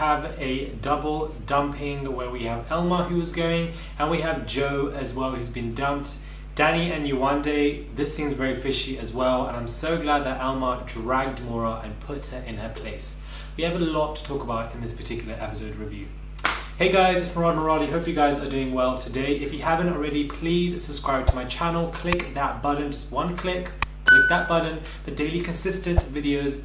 have a double dumping where we have Elma who's going, and we have Joe as well who's been dumped. Danny and Yewande, this seems very fishy as well, and I'm so glad that Elma dragged Mora and put her in her place. We have a lot to talk about in this particular episode review. Hey guys, it's Muradi. Hope you guys are doing well today. If you haven't already, please subscribe to my channel. Click that button, just one click. Click that button for daily consistent videos,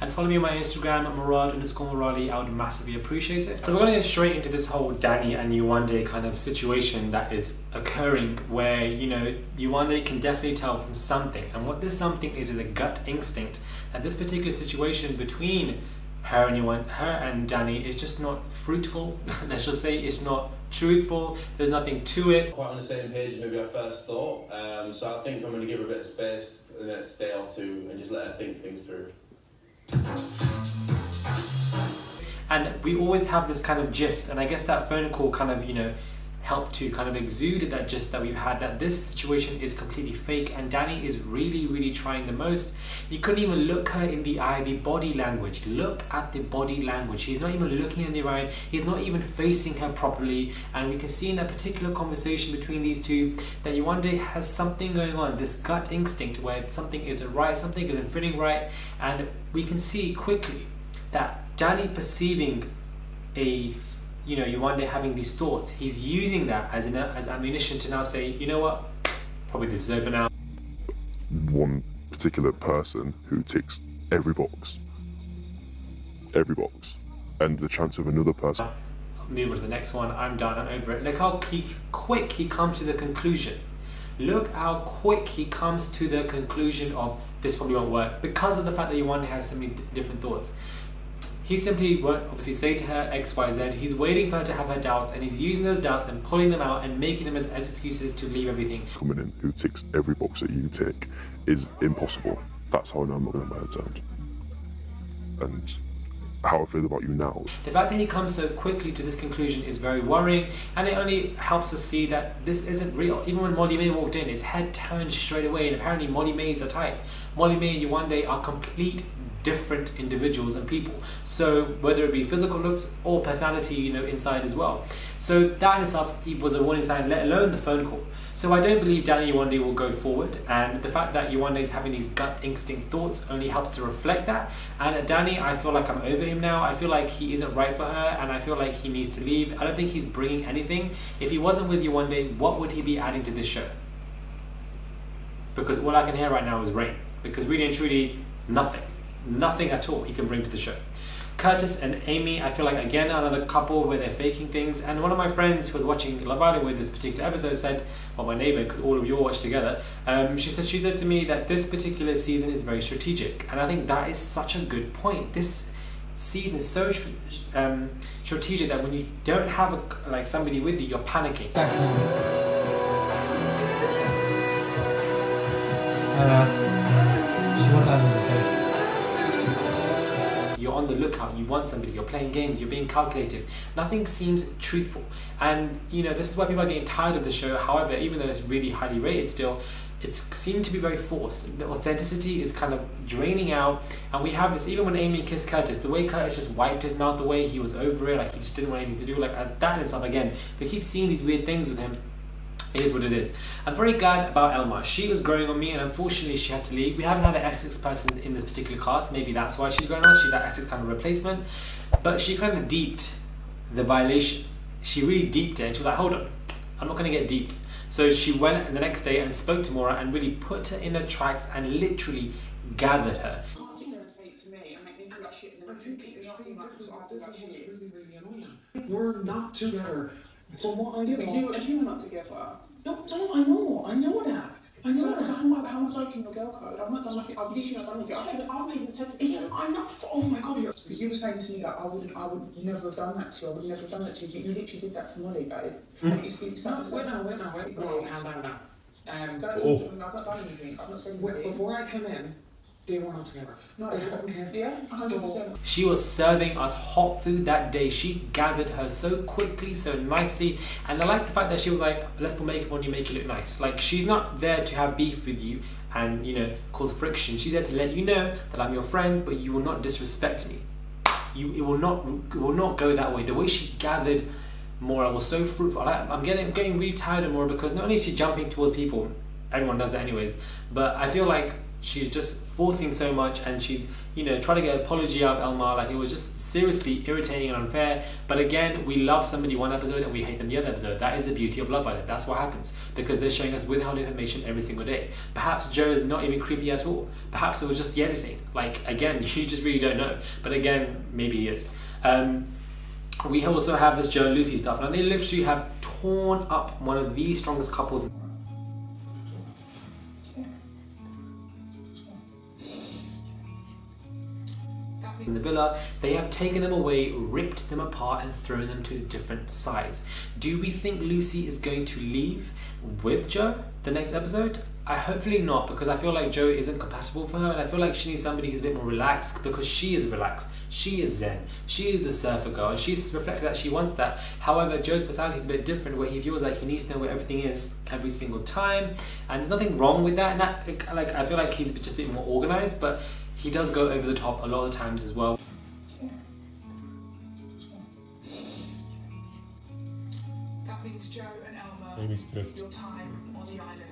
and follow me on my Instagram at Murad_Muradi. I would massively appreciate it. So we're going to get straight into this whole Danny and Yewande kind of situation that is occurring where, you know, Yewande can definitely tell from something, and what this something is a gut instinct that this particular situation between her and Danny is just not fruitful. Let's just say it's not truthful. There's nothing to it. Quite on the same page maybe I first thought, so I think I'm going to give her a bit of space for the next day or two and just let her think things through. And we always have this kind of gist, and I guess that phone call kind of, you know, helped to kind of exude that gist that we've had, that this situation is completely fake and Danny is really trying the most. You couldn't even look her in the eye. The body language, look at the body language. He's not even looking in the eye, he's not even facing her properly, and we can see in that particular conversation between these two that Yewande has something going on, this gut instinct where something isn't right, something isn't fitting right, and we can see quickly that Danny perceiving Yewande having these thoughts, he's using that as ammunition to now say, you know what, probably this is over now. One particular person who ticks every box, and the chance of another person. Move on to the next one. I'm done, I'm over it. Look how quick he comes to the conclusion. Look how quick he comes to the conclusion of this probably won't work because of the fact that Yewande has so many different thoughts. He simply won't obviously say to her X, Y, Z. He's waiting for her to have her doubts, and he's using those doubts and pulling them out and making them as excuses to leave everything. Coming in who ticks every box that you tick is impossible. That's how I know I'm not going to let my head sound. And how I feel about you now. The fact that he comes so quickly to this conclusion is very worrying, and it only helps us see that this isn't real. Even when Molly May walked in, his head turned straight away, and apparently Molly May is a type. Molly May and Yewande are complete different individuals and people, so whether it be physical looks or personality, you know, inside as well. So that in itself was a warning sign, let alone the phone call. So I don't believe Danny Yewande will go forward, and the fact that Yewande is having these gut instinct thoughts only helps to reflect that. And Danny, I feel like I'm over him now. I feel like he isn't right for her, and I feel like he needs to leave. I don't think he's bringing anything. If he wasn't with Yewande, what would he be adding to this show? Because all I can hear right now is rain, because really and truly nothing at all he can bring to the show. Curtis and Amy, I feel like again another couple where they're faking things, and one of my friends who was watching Love Island with this particular episode said, well, my neighbour, because all of you all watch together, she said to me that this particular season is very strategic, and I think that is such a good point. This season is so strategic that when you don't have somebody with you, you're panicking. She was on mistake. You're on the lookout, you want somebody, you're playing games, you're being calculative. Nothing seems truthful. And you know, this is why people are getting tired of the show. However, even though it's really highly rated still, it seemed to be very forced. The authenticity is kind of draining out, and we have this even when Amy kissed Curtis, the way Curtis just wiped his mouth away, he was over it, like he just didn't want anything to do, like that in itself again. We keep seeing these weird things with him. It is what it is. I'm very glad about Elma. She was growing on me, and unfortunately she had to leave. We haven't had an Essex person in this particular cast. Maybe that's why she's growing on us. She's that Essex kind of replacement. But she kind of deeped the violation. She really deeped it, and she was like, hold on, I'm not going to get deeped. So she went the next day and spoke to Mora and really put her in her tracks and literally gathered her. You can't sit there and say it to me and make me feel like shit, and then keep me up and like, This is really annoying. We're not together. From what I saw, you and him are not together. No, I know that. So how am I breaking your girl code? I've not done nothing. I've literally not done anything. I've not even said to you. I'm not. Oh my god! You were saying to me that I would never have done that to you. I would never have done that to you. You literally did that to Molly, babe. It's Wait now. Calm down. I've not done anything. I've not said anything. Before I came in, they were not together. No, yeah, 100%. She was serving us hot food that day. She gathered her so quickly, so nicely, and I like the fact that she was like, let's put makeup on you, make you look nice. Like, she's not there to have beef with you and, you know, cause friction. She's there to let you know that I'm your friend, but you will not disrespect me. it will not go that way. The way she gathered Mora was so fruitful. I'm getting really tired of Mora because not only is she jumping towards people, everyone does that anyways, but I feel like she's just forcing so much, and she's trying to get an apology out of Elma. Like, it was just seriously irritating and unfair. But again, we love somebody one episode and we hate them the other episode. That is the beauty of Love Island. That's what happens, because they're showing us withheld information every single day. Perhaps Joe is not even creepy at all. Perhaps it was just the editing. Like, again, you just really don't know. But again, maybe he is. We also have this Joe and Lucie stuff. Now, they literally have torn up one of the strongest couples in the villa. They have taken them away, ripped them apart, and thrown them to different sides. Do we think Lucie is going to leave with Joe the next episode? Hopefully not, because I feel like Joe isn't compatible for her, and I feel like she needs somebody who's a bit more relaxed, because she is relaxed, she is zen, she is the surfer girl, and she's reflected that she wants that. However, Joe's personality is a bit different, where he feels like he needs to know where everything is every single time, and there's nothing wrong with that. And that, like, I feel like he's just a bit more organized, but he does go over the top a lot of the times as well. That means Joe and Elma, Amy's pissed. your time on the island.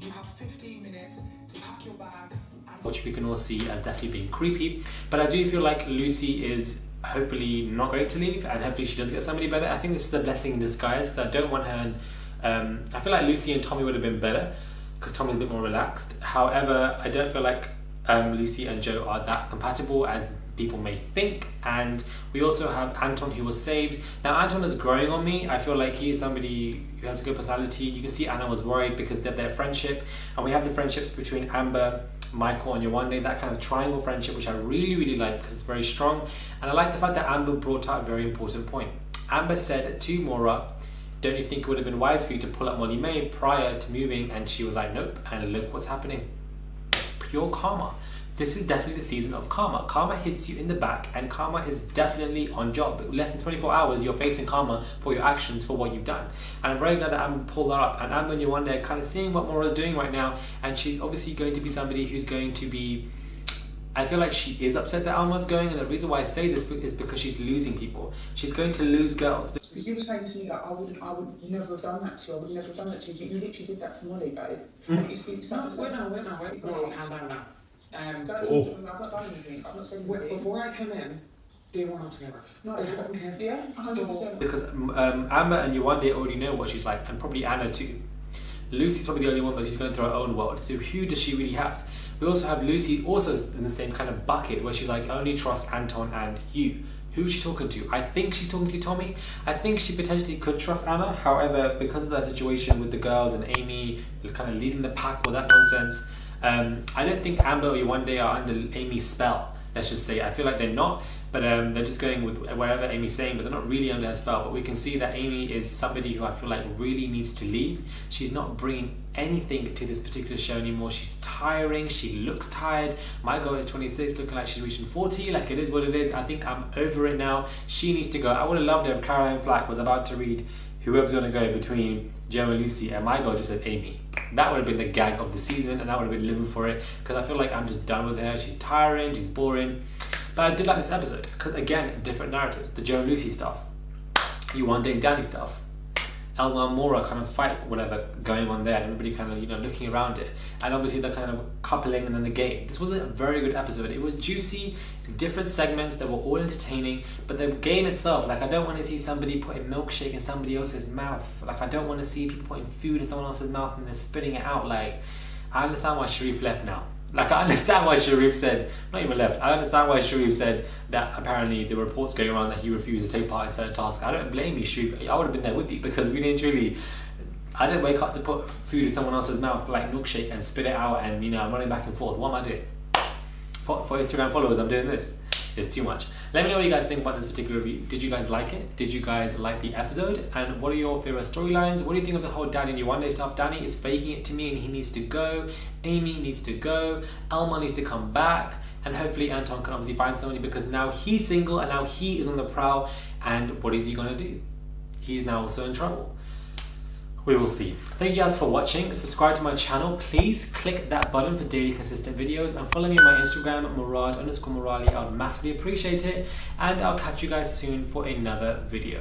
You have 15 minutes to pack your bags. Which we can all see as definitely being creepy. But I do feel like Lucie is hopefully not going to leave, and hopefully she does get somebody better. I think this is a blessing in disguise, because I don't want her and I feel like Lucie and Tommy would have been better, because Tommy's a bit more relaxed. However, I don't feel like Lucie and Joe are that compatible as people may think. And we also have Anton, who was saved. Now, Anton is growing on me. I feel like he is somebody who has a good personality. You can see Anna was worried because of their friendship, and we have the friendships between Amber, Michael and Yewande, that kind of triangle friendship, which I really, really like because it's very strong. And I like the fact that Amber brought out a very important point. Amber said to Mora, don't you think it would have been wise for you to pull up Molly May prior to moving? And she was like, nope. And look what's happening. Pure karma. This is definitely the season of karma. Karma hits you in the back, and karma is definitely on job. Less than 24 hours, you're facing karma for your actions, for what you've done. And I'm very glad that Amber pulled that up. And Amber and Yewande are kind of seeing what Mora's doing right now, and she's obviously going to be somebody who's going to be... I feel like she is upset that Alma's going, and the reason why I say this is because she's losing people. She's going to lose girls. But you were saying to me that you never have done that to you, I would never have done that to you. You literally did that to Molly, babe. It's Wait, no, calm down now. I've not done anything. I've not said anything. Before I came in, they were not together. No, They hadn't kissed. yeah, 100%. Because Amber and Yewande already know what she's like, and probably Anna too. Lucie's probably the only one, but she's going through her own world. So who does she really have? We also have Lucie also in the same kind of bucket, where she's like, I only trust Anton and you. Who is she talking to? I think she's talking to Tommy. I think she potentially could trust Anna. However, because of that situation with the girls and Amy kind of leading the pack with that nonsense, I don't think Amber or Yewande are under Amy's spell. Let's just say. I feel like they're not, but they're just going with whatever Amy's saying, but they're not really under her spell. But we can see that Amy is somebody who I feel like really needs to leave. She's not bringing anything to this particular show anymore. She's tiring. She looks tired. My girl is 26, looking like she's reaching 40. Like, it is what it is. I think I'm over it now. She needs to go. I would have loved it if Caroline Flack was about to read whoever's going to go between Joe and Lucie, and my girl just said Amy. That would have been the gag of the season, and I would have been living for it, because I feel like I'm just done with her. She's tiring, she's boring. But I did like this episode, because again, different narratives. The Joe and Lucie stuff, Yewande and Danny stuff, Elma and Mora kind of fight, whatever going on there, and everybody kind of, looking around it. And obviously the kind of coupling, and then the game. This was a very good episode. It was juicy, different segments that were all entertaining, but the game itself, like, I don't want to see somebody putting milkshake in somebody else's mouth. Like, I don't want to see people putting food in someone else's mouth and then spitting it out. Like, I understand why Sharif left now. Like, I understand why Sharif said, not even left, I understand why Sharif said that apparently the reports going around that he refused to take part in certain tasks. I don't blame you, Sharif. I would have been there with you, because we didn't really... I didn't wake up to put food in someone else's mouth like milkshake and spit it out, and I'm running back and forth. What am I doing? For Instagram followers, I'm doing this. It's too much. Let me know what you guys think about this particular review. Did you guys like it? Did you guys like the episode? And what are your favorite storylines? What do you think of the whole Danny and Yewande stuff? Danny is faking it to me, and he needs to go. Amy needs to go. Elma needs to come back. And hopefully Anton can obviously find somebody, because now he's single and now he is on the prowl. And what is he going to do? He's now also in trouble. We will see. Thank you guys for watching. Subscribe to my channel. Please click that button for daily consistent videos and follow me on my Instagram, Murad_Murali. I would massively appreciate it. And I'll catch you guys soon for another video.